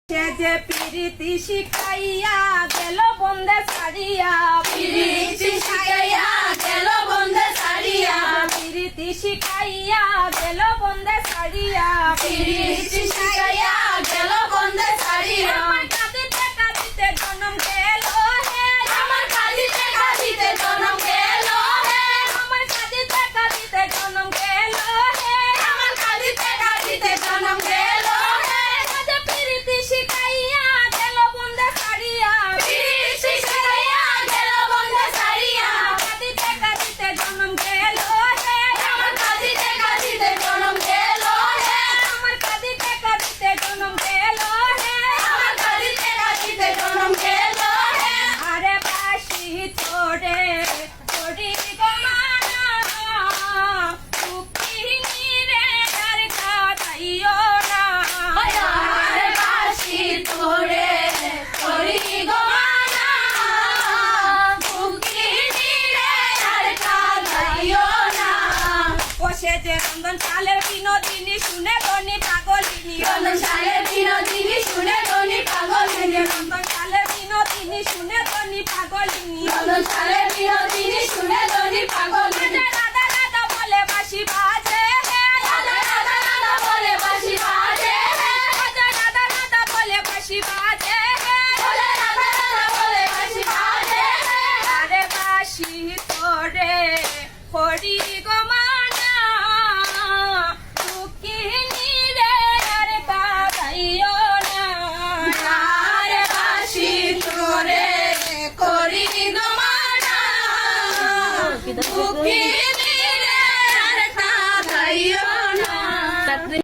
সে যে পিরিতি শিখাইয়া গেল বন্ধে ছাড়িয়া, পিরিতি শিখাইয়া গেল বন্ধে ছাড়িয়া, পিরিতি শিখাইয়া গেল বন্ধে ছাড়িয়া, পিরিতি শিখাইয়া গেল বন্ধে ছাড়িয়া। আমার কাঁদিতে কাঁদিতে জনম গেল হে, আমার কাঁদিতে কাঁদিতে জনম গেল হে, আমার কাঁদিতে কাঁদিতে জনম গেল হে, আমার কাঁদিতে কাঁদিতে জনম গেল হে। যে পিরিতি শিখাইয়া গেল বন্ধে ছাড়িয়া, পিরিতি শিখাইয়া গেল বন্ধে ছাড়িয়া, কাঁদিতে কাঁদিতে জনম গেল হে, আমার কাঁদিতে কাঁদিতে জনম গেল হে, আমার কাঁদিতে কাঁদিতে জনম গেল হে। আমার কাঁদিতে কাঁদিতে জনম গেল হে। আরে বাসি তোরে তোরি গমানা, সুখিনী রে আর কাঁদাইও না। আর বাসি তোরে তোরি গোমানা, বুকিনি রে আর কাঁদাইও না। বসে যে রন্ধন চালের বিনোদিনী শুনে ধনী পাগলিনী, রন্ধন শালে